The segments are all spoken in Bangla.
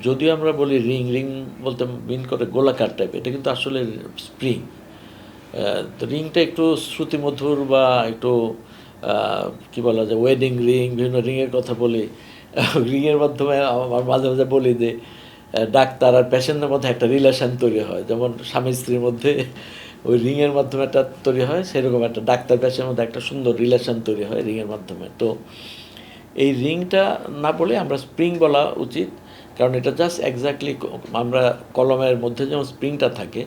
যদিও আমরা বলি রিং, রিং বলতে মিন করে গোলাকার টাইপ, এটা কিন্তু আসলে স্প্রিং। তো রিংটা একটু শ্রুতিমধুর বা একটু কী বলা যায়, ওয়েডিং রিং, বিভিন্ন রিংয়ের কথা বলি। রিংয়ের মাধ্যমে আমার মাঝে মাঝে বলি যে ডাক্তার আর পেশেন্টের মধ্যে একটা রিলেশন তৈরি হয়, যেমন স্বামী স্ত্রীর মধ্যে ওই রিংয়ের মাধ্যমে একটা তৈরি হয়, সেরকম একটা ডাক্তার পেশেন্টের মধ্যে একটা সুন্দর রিলেশন তৈরি হয় রিংয়ের মাধ্যমে। তো এই রিংটা না বলে আমরা স্প্রিং বলা উচিত, কারণ এটা জাস্ট এক্স্যাক্টলি আমরা কলমের মধ্যে যেমন স্প্রিংটা থাকে,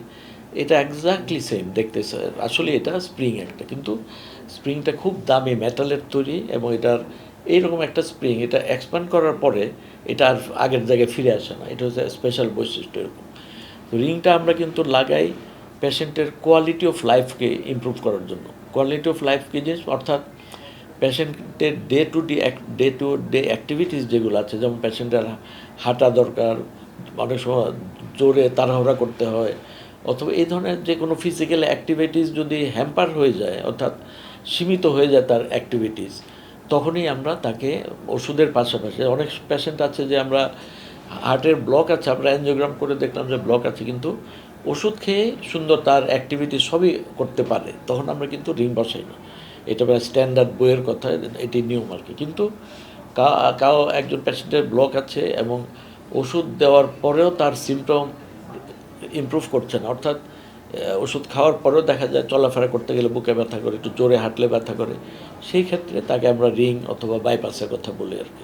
এটা এক্স্যাক্টলি সেম দেখতে। আসলে এটা স্প্রিং একটা, কিন্তু স্প্রিংটা খুব দামি মেটালের তৈরি, এবং এটার এইরকম একটা স্প্রিং, এটা এক্সপ্যান্ড করার পরে এটা আর আগের জায়গায় ফিরে আসে না। এটা হচ্ছে স্পেশাল বৈশিষ্ট্য এরকম। তো রিংটা আমরা কিন্তু লাগাই পেশেন্টের কোয়ালিটি অফ লাইফকে ইমপ্রুভ করার জন্য। কোয়ালিটি অফ লাইফ কি জিনিস, অর্থাৎ পেশেন্টের ডে টু ডে অ্যাক্টিভিটিস যেগুলো আছে, যেমন পেশেন্টের হাঁটা দরকার, অনেক সময় জোরে তাড়াহুড়া করতে হয়, অথবা এই ধরনের যে কোনো ফিজিক্যাল অ্যাক্টিভিটিস যদি হ্যাম্পার হয়ে যায়, অর্থাৎ সীমিত হয়ে যায় তার অ্যাক্টিভিটিস, তখনই আমরা তাকে ওষুধের পাশাপাশি, অনেক পেশেন্ট আছে যে আমরা হার্টের ব্লক আছে, আমরা অ্যাঞ্জিওগ্রাম করে দেখলাম যে ব্লক আছে, কিন্তু ওষুধ খেয়ে সুন্দর তার অ্যাক্টিভিটি সবই করতে পারে, তখন আমরা কিন্তু রিং বসাই না। এটা স্ট্যান্ডার্ড বইয়ের কথা, এটি নিয়ম আর কি। কিন্তু কাও একজন পেশেন্টের ব্লক আছে এবং ওষুধ দেওয়ার পরেও তার সিমটম ইমপ্রুভ করছে না, অর্থাৎ ওষুধ খাওয়ার পরেও দেখা যায় চলাফেরা করতে গেলে বুকে ব্যথা করে, একটু জোরে হাঁটলে ব্যথা করে, সেই ক্ষেত্রে তাকে আমরা রিং অথবা বাইপাসের কথা বলি আর কি।